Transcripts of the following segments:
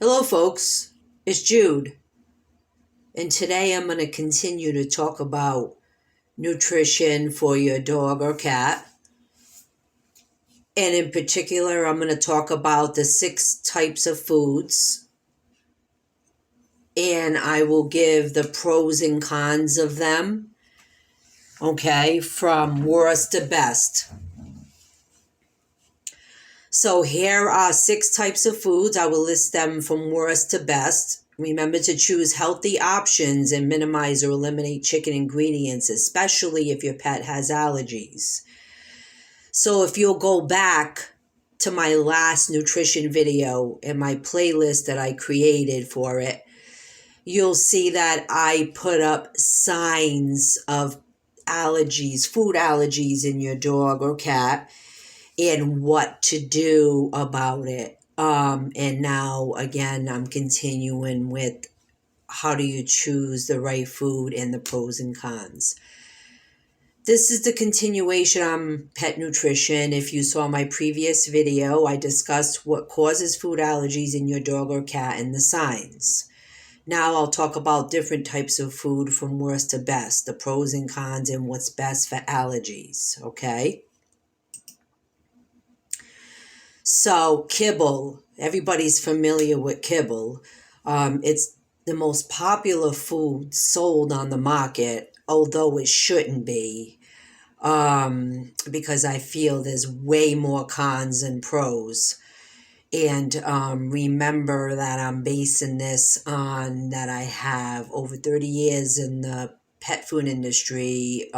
Hello, folks. It's Jude, and today I'm going to continue to talk about nutrition for your dog or cat. And in particular, I'm going to talk about the 6 types of foods, and I will give the pros and cons of them, okay, from worst to best. So here are 6 types of foods. I will list them from worst to best. Remember to choose healthy options and minimize or eliminate chicken ingredients, especially if your pet has allergies. So if you'll go back to my last nutrition video and my playlist that I created for it, you'll see that I put up signs of allergies, food allergies in your dog or cat, and what to do about it. And now, again, I'm continuing with how do you choose the right food and the pros and cons. This is the continuation on pet nutrition. If you saw my previous video, I discussed what causes food allergies in your dog or cat and the signs. Now I'll talk about different types of food from worst to best, the pros and cons, and what's best for allergies, okay? So Kibble, everybody's familiar with Kibble. It's the most popular food sold on the market, although it shouldn't be, because I feel there's way more cons than pros. And remember that I'm basing this on that I have over 30 years in the pet food industry,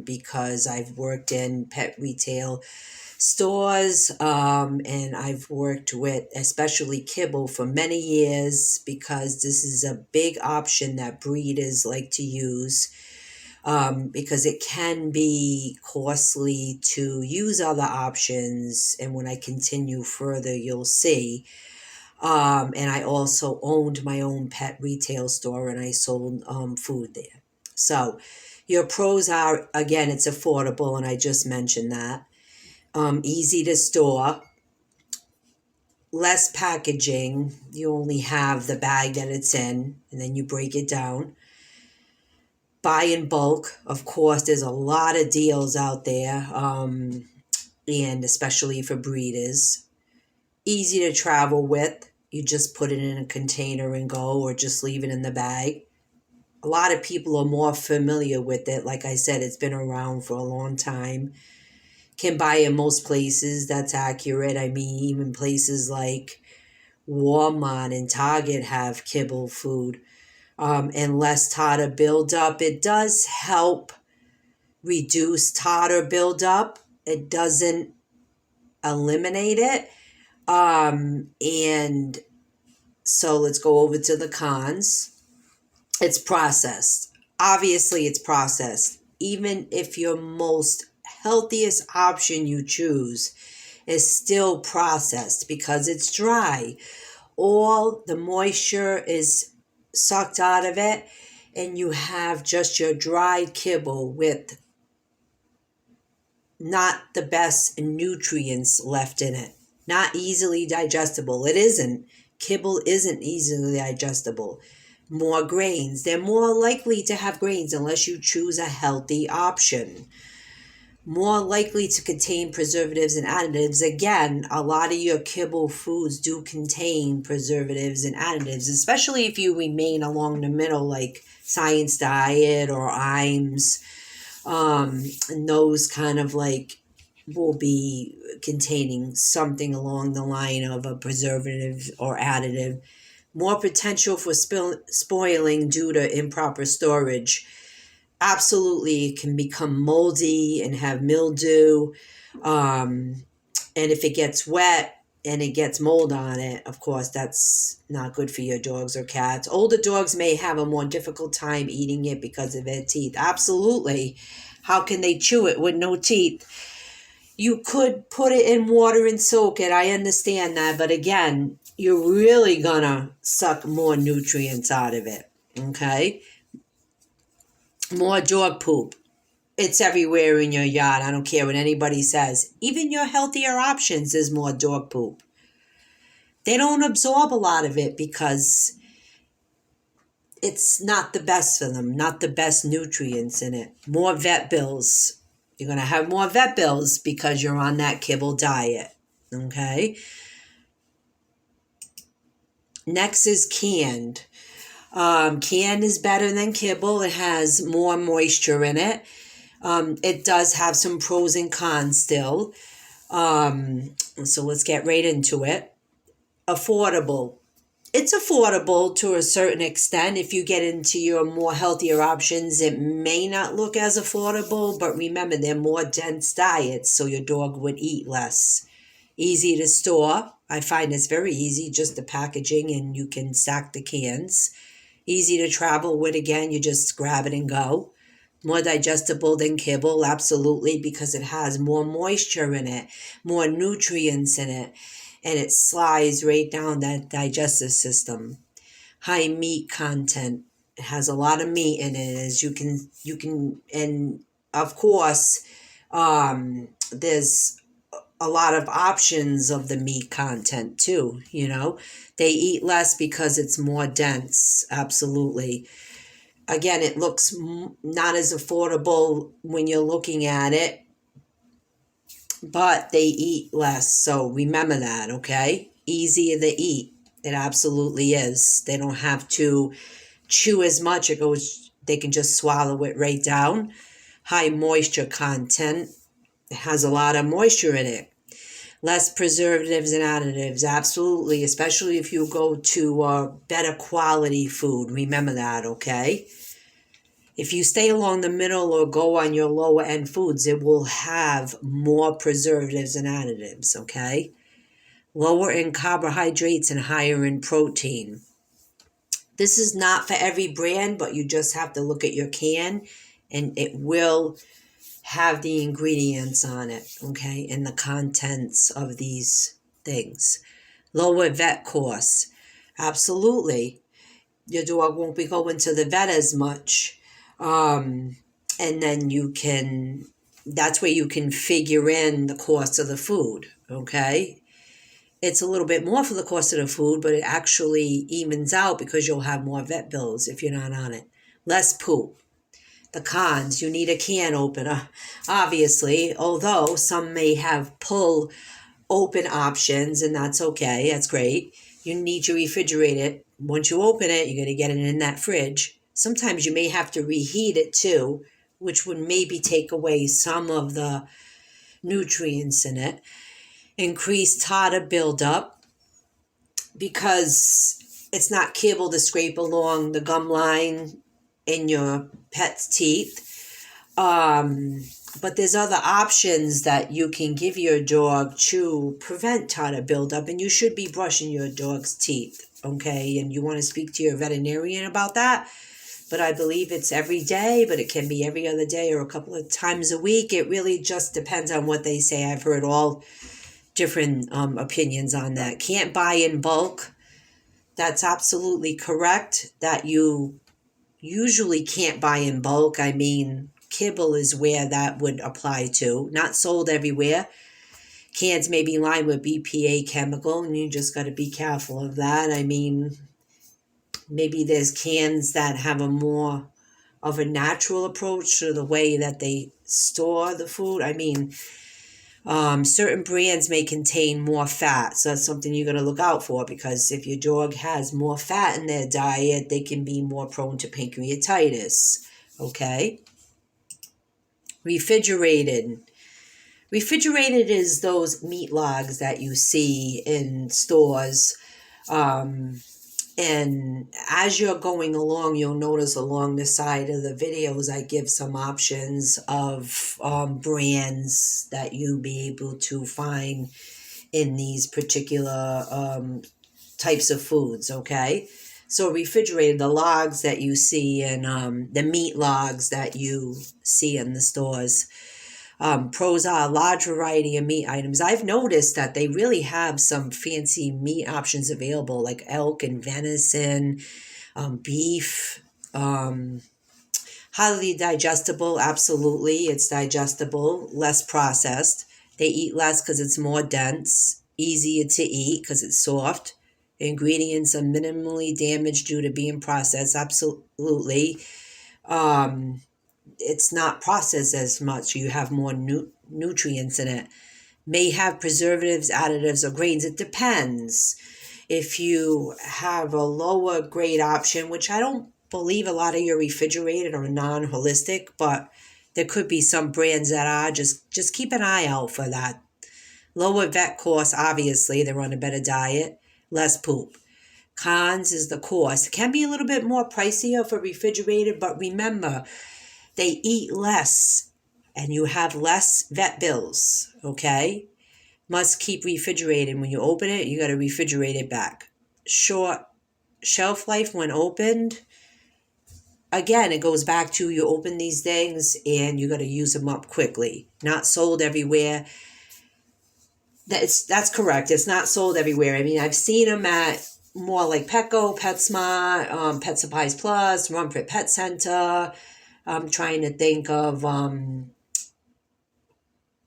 because I've worked in pet retail stores, and I've worked with especially Kibble for many years because this is a big option that breeders like to use, because it can be costly to use other options, and when I continue further you'll see. And I also owned my own pet retail store and I sold food there. So your pros are, again, it's affordable, and I just mentioned that. Easy to store, less packaging. You only have the bag that it's in, and then you break it down. Buy in bulk. Of course, there's a lot of deals out there, and especially for breeders. Easy to travel with. You just put it in a container and go, or just leave it in the bag. A lot of people are more familiar with it. Like I said, it's been around for a long time. Can buy in most places. That's accurate. I mean, even places like Walmart and Target have Kibble food, and less tartar buildup. It does help reduce tartar buildup. It doesn't eliminate it. And so let's go over to the cons. It's processed. Obviously, it's processed. Even if your most healthiest option you choose is still processed because it's dry. All the moisture is sucked out of it, and you have just your dried kibble with not the best nutrients left in it. Not easily digestible. It isn't. Kibble isn't easily digestible. More grains. They're more likely to have grains unless you choose a healthy option. More likely to contain preservatives and additives. Again, a lot of your kibble foods do contain preservatives and additives, especially if you remain along the middle, like Science Diet or IAMS. And those kind of like will be containing something along the line of a preservative or additive. More potential for spoiling due to improper storage. Absolutely, it can become moldy and have mildew. And if it gets wet and it gets mold on it, of course, that's not good for your dogs or cats. Older dogs may have a more difficult time eating it because of their teeth. Absolutely. How can they chew it with no teeth? You could put it in water and soak it. I understand that. But again, you're really going to suck more nutrients out of it. Okay? More dog poop. It's everywhere in your yard. I don't care what anybody says. Even your healthier options, there's more dog poop. they don't absorb a lot of it because it's not the best for them, not the best nutrients in it. More vet bills. You're going to have more vet bills because you're on that kibble diet. Okay? Next is canned. Canned is better than kibble. It has more moisture in it. It does have some pros and cons still. So let's get right into it. Affordable. It's affordable to a certain extent. If you get into your more healthier options, it may not look as affordable, but remember, they're more dense diets, so your dog would eat less. Easy to store. I find it's very easy, just the packaging, and you can stack the cans. Easy to travel with, again, you just grab it and go. More digestible than kibble, absolutely, because it has more moisture in it, more nutrients in it, and it slides right down that digestive system. High meat content. It has a lot of meat in it, as you can, and of course, there's a lot of options of the meat content too, They eat less because it's more dense, absolutely. Again, it looks not as affordable when you're looking at it, but they eat less. So remember that, okay? Easier to eat. It absolutely is. They don't have to chew as much. They can just swallow it right down. High moisture content. It has a lot of moisture in it. Less preservatives and additives, absolutely, especially if you go to better quality food. Remember that, okay? If you stay along the middle or go on your lower end foods, it will have more preservatives and additives, okay? Lower in carbohydrates and higher in protein. This is not for every brand, but you just have to look at your can, and it will have the ingredients on it, okay, and the contents of these things. Lower vet costs. Absolutely. Your dog won't be going to the vet as much. And then that's where you can figure in the cost of the food, okay? It's a little bit more for the cost of the food, but it actually evens out because you'll have more vet bills if you're not on it. Less poop. The cons, you need a can opener, obviously, although some may have pull open options, and that's okay, that's great. You need to refrigerate it. Once you open it, you're going to get it in that fridge. Sometimes you may have to reheat it too, which would maybe take away some of the nutrients in it. Increase tartar buildup because it's not kibble to scrape along the gum line in your pet's teeth. But there's other options that you can give your dog to prevent tartar buildup, and you should be brushing your dog's teeth, okay? And you want to speak to your veterinarian about that. But I believe it's every day, but it can be every other day or a couple of times a week. It really just depends on what they say. I've heard all different opinions on that. Can't buy in bulk. That's absolutely correct, that you usually can't buy in bulk. I mean, kibble is where that would apply to. Not sold everywhere. Cans may be lined with BPA chemical, and you just got to be careful of that. I mean, maybe there's cans that have a more of a natural approach to the way that they store the food. I mean, certain brands may contain more fat, so that's something you're going to look out for, because if your dog has more fat in their diet, they can be more prone to pancreatitis, okay? Refrigerated. Refrigerated is those meat logs that you see in stores, and as you're going along, you'll notice along the side of the videos, I give some options of brands that you'll be able to find in these particular types of foods, okay? So refrigerated, the logs that you see, and the meat logs that you see in the stores. Pros are a large variety of meat items. I've noticed that they really have some fancy meat options available, like elk and venison, beef, highly digestible. Absolutely, it's digestible, less processed. They eat less because it's more dense, easier to eat because it's soft. Ingredients are minimally damaged due to being processed. Absolutely. It's not processed as much. You have more nutrients in it. May have preservatives, additives, or grains. It depends. If you have a lower grade option, which I don't believe a lot of your refrigerated or non-holistic, but there could be some brands that are, just keep an eye out for that. Lower vet costs, obviously, they're on a better diet, less poop. Cons is the cost. It can be a little bit more pricier for refrigerated, but remember, they eat less and you have less vet bills, okay? Must keep refrigerated. When you open it, you got to refrigerate it back. Short shelf life when opened. Again, it goes back to you open these things and you got to use them up quickly. Not sold everywhere. That's correct. It's not sold everywhere. I mean, I've seen them at more like Petco, PetSmart, Pet Supplies Plus, Rumford Pet Center. I'm trying to think of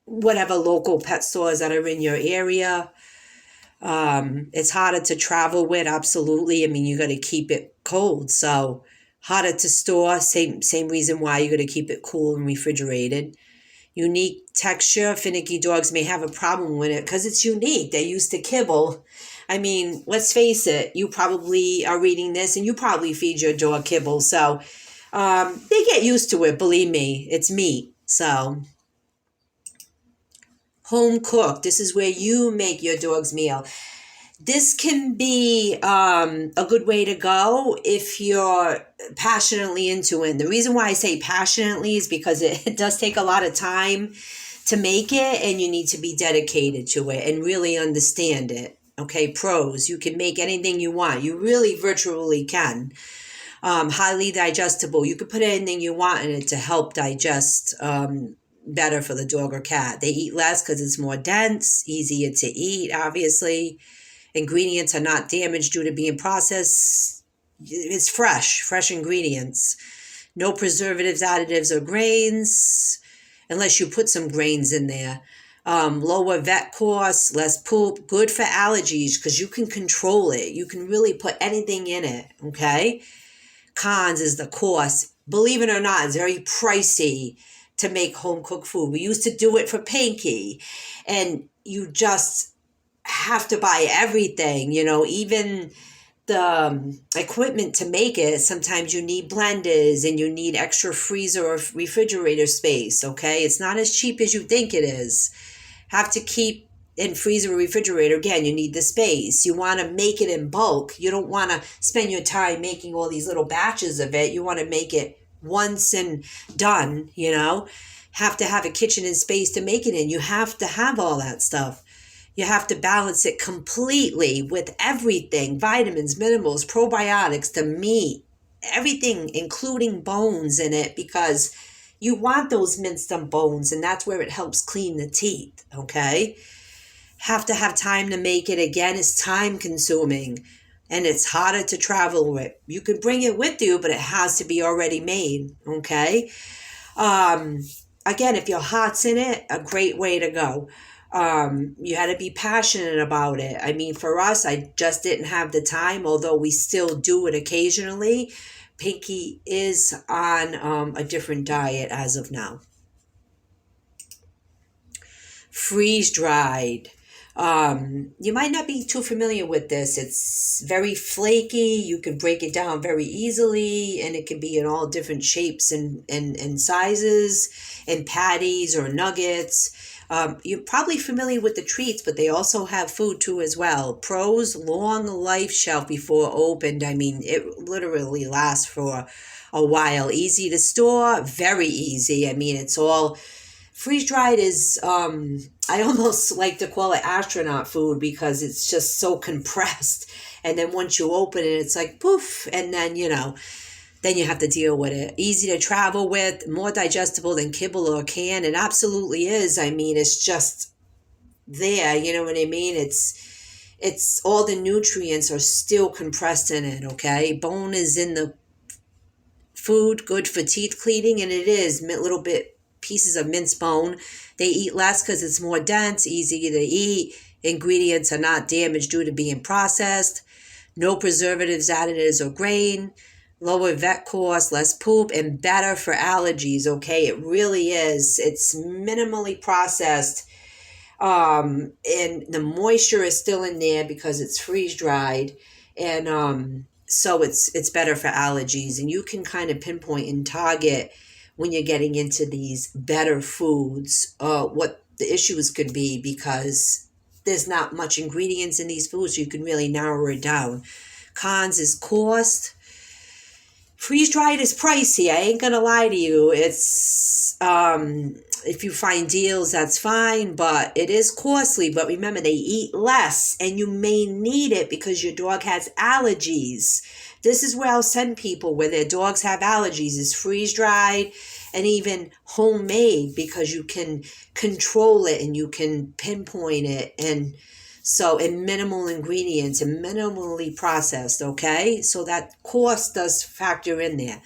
whatever local pet stores that are in your area. It's harder to travel with, absolutely. I mean, you got to keep it cold, so harder to store. Same reason why you got to keep it cool and refrigerated. Unique texture. Finicky dogs may have a problem with it because it's unique. They're used to kibble. I mean, let's face it. You probably are reading this and you probably feed your dog kibble, so they get used to it. Believe me, it's meat. So home cooked. This is where you make your dog's meal. This can be a good way to go if you're passionately into it. And the reason why I say passionately is because it does take a lot of time to make it, and you need to be dedicated to it and really understand it. Okay, pros, you can make anything you want. You really virtually can. Highly digestible. You could put anything you want in it to help digest better for the dog or cat. They eat less because it's more dense, easier to eat, obviously. Ingredients are not damaged due to being processed. It's fresh ingredients. No preservatives, additives, or grains, unless you put some grains in there. Lower vet costs, less poop, good for allergies because you can control it. You can really put anything in it, okay? Cons is the cost. Believe it or not, it's very pricey to make home-cooked food. We used to do it for Pinky, and you just have to buy everything, even the equipment to make it. Sometimes you need blenders and you need extra freezer or refrigerator space, okay? It's not as cheap as you think it is. Have to keep in freezer or refrigerator. Again, you need the space. You want to make it in bulk. You don't want to spend your time making all these little batches of it. You want to make it once and done, Have to have a kitchen and space to make it in. You have to have all that stuff. You have to balance it completely with everything, vitamins, minerals, probiotics, the meat, everything, including bones in it, because you want those minced up bones, and that's where it helps clean the teeth, okay? Have to have time to make it. Again, it's time consuming, and it's harder to travel with. You can bring it with you, but it has to be already made, okay? Again, if your heart's in it, a great way to go. You had to be passionate about it. I mean, for us, I just didn't have the time, although we still do it occasionally. Pinky is on a different diet as of now. Freeze-dried. You might not be too familiar with this. It's very flaky. You can break it down very easily, and it can be in all different shapes and sizes, and patties or nuggets. You're probably familiar with the treats, but they also have food too as well. Pros, long life shelf before opened. I mean, it literally lasts for a while. Easy to store, very easy. I mean, it's all... Freeze-dried is, I almost like to call it astronaut food because it's just so compressed. And then once you open it, it's like poof, and then, then you have to deal with it. Easy to travel with, more digestible than kibble or can. It absolutely is. I mean, it's just there, you know what I mean? It's all the nutrients are still compressed in it, okay? Bone is in the food, good for teeth cleaning, and it is little bit pieces of minced bone. They eat less because it's more dense, easy to eat. Ingredients are not damaged due to being processed. No preservatives, additives, or grain. Lower vet costs, less poop, and better for allergies, okay? It really is. It's minimally processed. And the moisture is still in there because it's freeze dried. And so it's better for allergies. And you can kind of pinpoint and target when you're getting into these better foods what the issues could be, because there's not much ingredients in these foods, so you can really narrow it down. Cons is cost. Freeze dried is pricey. I ain't gonna lie to you. It's if you find deals, that's fine, but it is costly. But remember, they eat less, and you may need it because your dog has allergies. This is where I'll send people where their dogs have allergies, is freeze dried and even homemade, because you can control it and you can pinpoint it, and so in minimal ingredients and minimally processed, okay? So that cost does factor in there.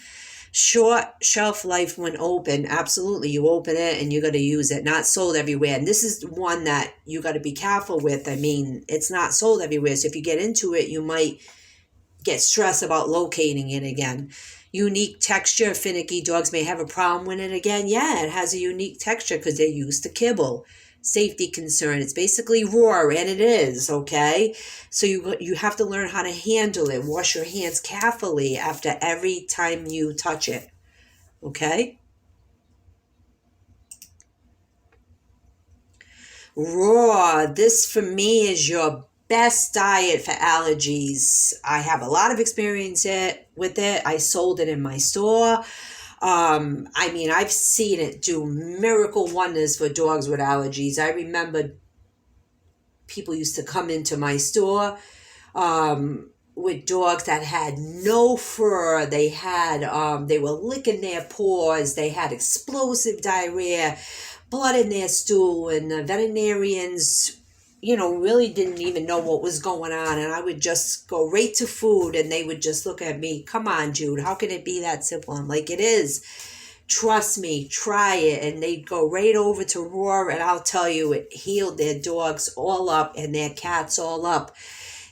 Short shelf life when open, absolutely. You open it and you're going to use it. Not sold everywhere. And this is one that you got to be careful with. I mean, it's not sold everywhere. So if you get into it, you might get stressed about locating it again. Unique texture. Finicky dogs may have a problem with it again. Yeah, it has a unique texture because they're used to kibble. Safety concern. It's basically raw, and it is, okay? So you have to learn how to handle it. Wash your hands carefully after every time you touch it, okay? Raw. This for me is your best diet for allergies. I have a lot of experience with it. I sold it in my store. I mean, I've seen it do miracle wonders for dogs with allergies. I remember people used to come into my store with dogs that had no fur. They had they were licking their paws. They had explosive diarrhea, blood in their stool, and the veterinarians, really didn't even know what was going on. And I would just go right to food, and they would just look at me, come on, Jude, how can it be that simple? I'm like, it is. Trust me, try it. And they'd go right over to raw, and I'll tell you, it healed their dogs all up and their cats all up.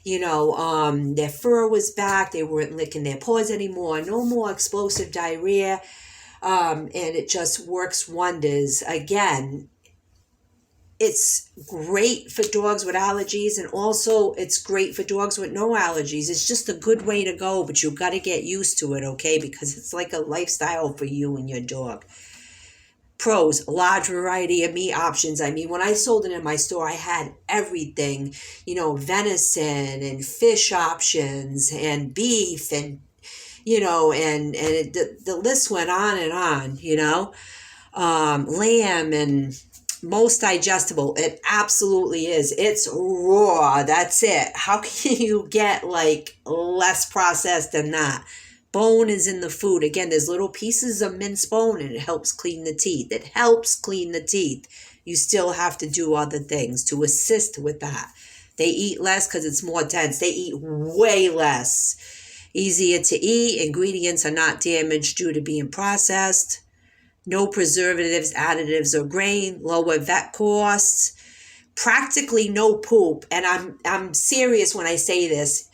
Their fur was back. They weren't licking their paws anymore. No more explosive diarrhea. And it just works wonders. Again, it's great for dogs with allergies, and also it's great for dogs with no allergies. It's just a good way to go, but you got to get used to it, okay? Because it's like a lifestyle for you and your dog. Pros, large variety of meat options. I mean, when I sold it in my store, I had everything, venison and fish options and beef and, the list went on and on, lamb and most digestible. It absolutely is. It's raw. That's it. How can you get less processed than that? Bone is in the food. Again, there's little pieces of minced bone, and it helps clean the teeth. It helps clean the teeth. You still have to do other things to assist with that. They eat less because it's more dense. They eat way less. Easier to eat. Ingredients are not damaged due to being processed. No preservatives, additives, or grain. Lower vet costs. Practically no poop. And I'm serious when I say this.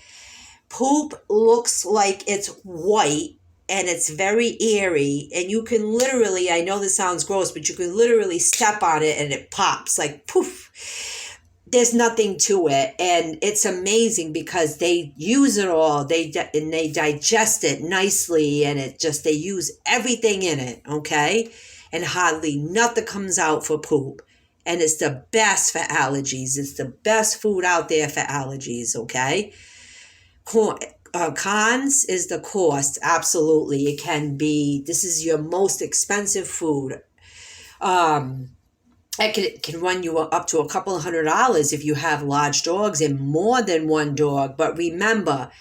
Poop looks like it's white, and it's very airy, and you can literally, I know this sounds gross, but you can literally step on it and it pops like poof. There's nothing to it, and it's amazing because they use it all. They digest it nicely, and they use everything in it, okay? And hardly nothing comes out for poop. And it's the best for allergies. It's the best food out there for allergies, okay? Cons is the cost. Absolutely. It can be, this is your most expensive food. It can run you up to a couple of $100 if you have large dogs and more than one dog. But remember,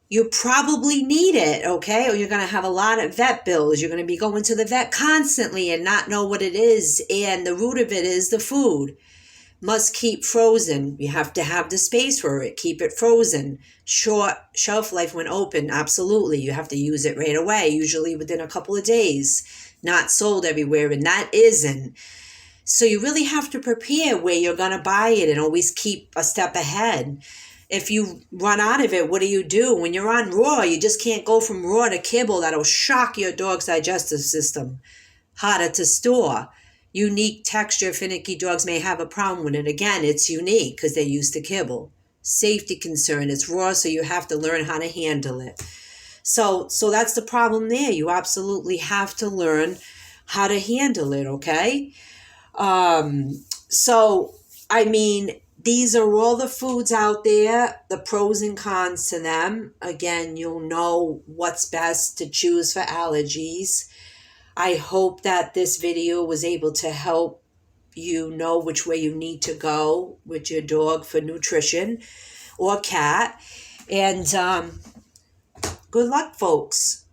you probably need it, okay? Or you're going to have a lot of vet bills. You're going to be going to the vet constantly and not know what it is. And the root of it is the food. Must keep frozen. You have to have the space for it. Keep it frozen. Short shelf life when open. Absolutely. You have to use it right away, usually within a couple of days. Not sold everywhere, and that isn't. So you really have to prepare where you're going to buy it and always keep a step ahead. If you run out of it, what do? When you're on raw, you just can't go from raw to kibble. That'll shock your dog's digestive system. Harder to store. Unique texture. Finicky dogs may have a problem with it. Again, it's unique because they're used to kibble. Safety concern. It's raw, so you have to learn how to handle it. So that's the problem there. You absolutely have to learn how to handle it, okay? So, I mean, these are all the foods out there, the pros and cons to them. Again, you'll know what's best to choose for allergies. I hope that this video was able to help you know which way you need to go with your dog for nutrition or cat. And good luck, folks.